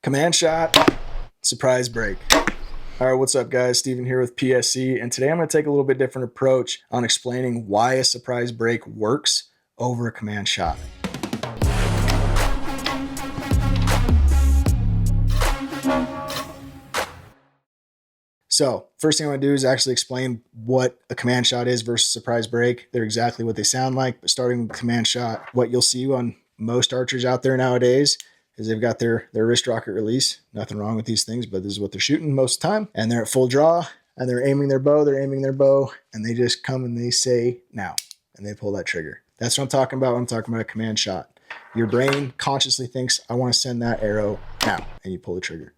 Command shot, surprise break. All right, what's up guys? Steven here with PSC, and today I'm going to take a little bit different approach on explaining why a surprise break works over a command shot. So first thing I'm going to do is actually explain what a command shot is versus surprise break. They're exactly what they sound like, but starting with command shot, what you'll see on most archers out there nowadays is they've got their wrist rocket release. Nothing wrong with these things, but this is what they're shooting most of the time. And they're at full draw and they're aiming their bow, and they just come and they say now, and they pull that trigger. That's what I'm talking about when I'm talking about a command shot. Your brain consciously thinks, I want to send that arrow now, and you pull the trigger.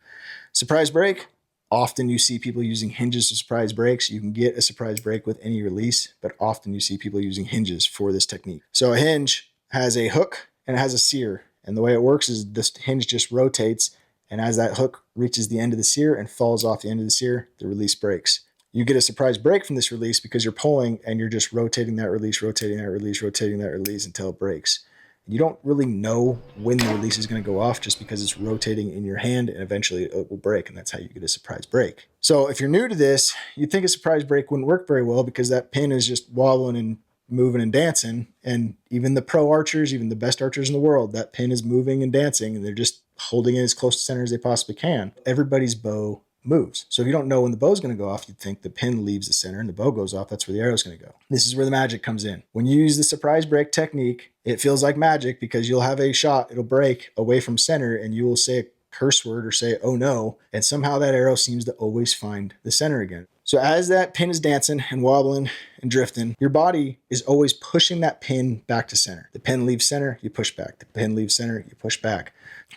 Surprise break. Often you see people using hinges to surprise breaks. You can get a surprise break with any release, but often you see people using hinges for this technique. So a hinge has a hook and it has a sear. And the way it works is this hinge just rotates, and as that hook reaches the end of the sear and falls off the end of the sear, the release breaks. You get a surprise break from this release because you're pulling and you're just rotating that release, rotating that release, rotating that release until it breaks. You don't really know when the release is going to go off just because it's rotating in your hand, and eventually it will break, and that's how you get a surprise break. So if you're new to this, you'd think a surprise break wouldn't work very well because that pin is just wobbling and moving and dancing, and even the pro archers, even the best archers in the world, that pin is moving and dancing, and they're just holding it as close to center as they possibly can. Everybody's bow moves. So if you don't know when the bow is going to go off, you'd think the pin leaves the center and the bow goes off. That's where the arrow is going to go. This is where the magic comes in. When you use the surprise break technique, it feels like magic because you'll have a shot, it'll break away from center, and you will say a curse word or say, oh no, and somehow that arrow seems to always find the center again. So as that pin is dancing and wobbling and drifting, your body is always pushing that pin back to center. The pin leaves center, you push back. The pin leaves center, you push back.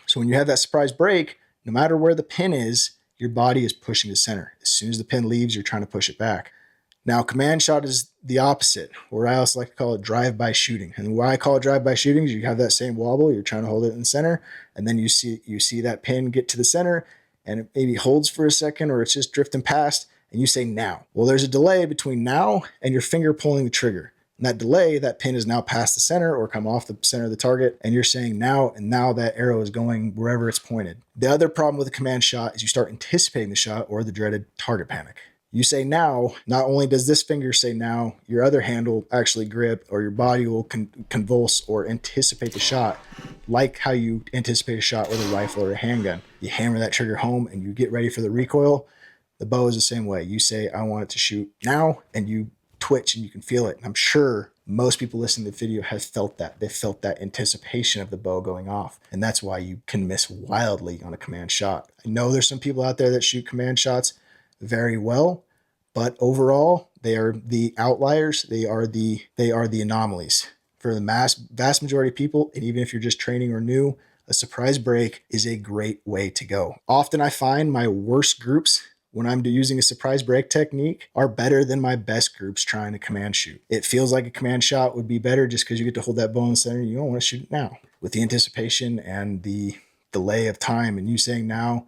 So when you have that surprise break, no matter where the pin is, your body is pushing to center. As soon as the pin leaves, you're trying to push it back. Now, command shot is the opposite, or I also like to call it drive-by shooting. And why I call it drive-by shooting is you have that same wobble, you're trying to hold it in the center, and then you see that pin get to the center, and it maybe holds for a second, or it's just drifting past, and you say now. Well, there's a delay between now and your finger pulling the trigger. And that delay, that pin is now past the center or come off the center of the target, and you're saying now, and now that arrow is going wherever it's pointed. The other problem with a command shot is you start anticipating the shot, or the dreaded target panic. You say now, not only does this finger say now, your other hand will actually grip, or your body will convulse or anticipate the shot, like how you anticipate a shot with a rifle or a handgun. You hammer that trigger home and you get ready for the recoil. The bow is the same way. You say, I want it to shoot now, and you twitch and you can feel it. And I'm sure most people listening to the video have felt that. They felt that anticipation of the bow going off. And that's why you can miss wildly on a command shot. I know there's some people out there that shoot command shots very well, but overall, they are the outliers. They are the anomalies. For the vast majority of people, and even if you're just training or new, a surprise break is a great way to go. Often I find my worst groups when I'm using a surprise break technique are better than my best groups trying to command shoot. It feels like a command shot would be better just because you get to hold that bow in the center. You don't want to shoot it now. With the anticipation and the delay of time and you saying now,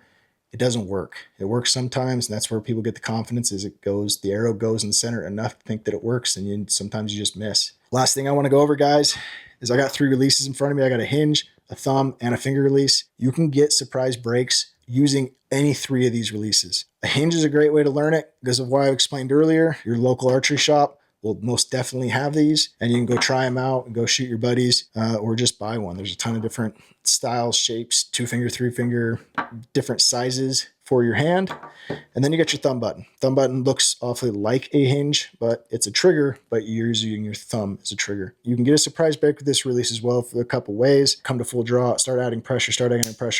it doesn't work. It works sometimes, and that's where people get the confidence is the arrow goes in the center enough to think that it works, and sometimes you just miss. Last thing I want to go over, guys, is I got 3 releases in front of me. I got a hinge, a thumb, and a finger release. You can get surprise breaks using any 3 of these releases. A hinge is a great way to learn it because of what I explained earlier. Your local archery shop will most definitely have these, and you can go try them out and go shoot your buddies, or just buy one. There's a ton of different styles, shapes, 2-finger, 3-finger, different sizes for your hand. And then you got your thumb button. Thumb button looks awfully like a hinge, but it's a trigger, but you're using your thumb as a trigger. You can get a surprise break with this release as well for a couple ways. Come to full draw, start adding pressure,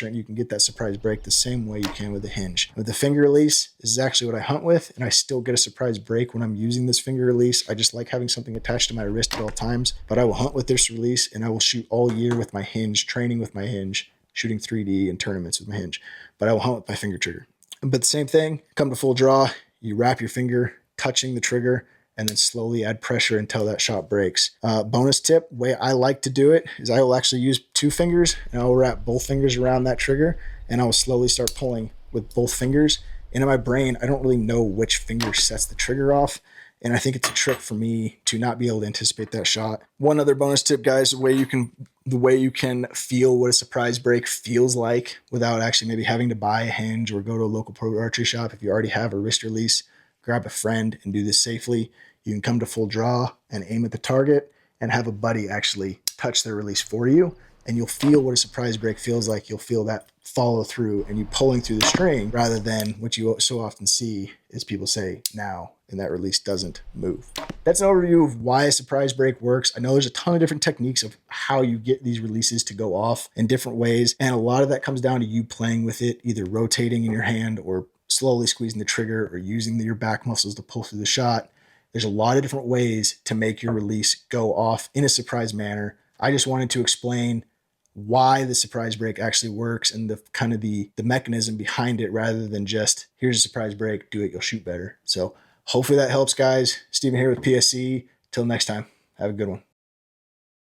and you can get that surprise break the same way you can with the hinge. With the finger release, this is actually what I hunt with, and I still get a surprise break when I'm using this finger release. I just like having something attached to my wrist at all times, but I will hunt with this release, and I will shoot all year with my hinge, training with my hinge, shooting 3D and tournaments with my hinge, but I will hunt with my finger trigger. But the same thing, come to full draw, you wrap your finger touching the trigger and then slowly add pressure until that shot breaks. Bonus tip, way I like to do it is I will actually use 2 fingers and I will wrap both fingers around that trigger and I will slowly start pulling with both fingers. And in my brain, I don't really know which finger sets the trigger off. And I think it's a trick for me to not be able to anticipate that shot. One other bonus tip, guys, the way you can feel what a surprise break feels like without actually maybe having to buy a hinge or go to a local pro archery shop. If you already have a wrist release, grab a friend and do this safely. You can come to full draw and aim at the target and have a buddy actually touch their release for you. And you'll feel what a surprise break feels like. You'll feel that follow through and you pulling through the string rather than what you so often see is people say now and that release doesn't move. That's an overview of why a surprise break works. I know there's a ton of different techniques of how you get these releases to go off in different ways. And a lot of that comes down to you playing with it, either rotating in your hand or slowly squeezing the trigger or using your back muscles to pull through the shot. There's a lot of different ways to make your release go off in a surprise manner. I just wanted to explain why the surprise break actually works and the kind of the mechanism behind it rather than just here's a surprise break, do it, you'll shoot better. So hopefully that helps, guys. Steven here with PSC. Till next time, have a good one.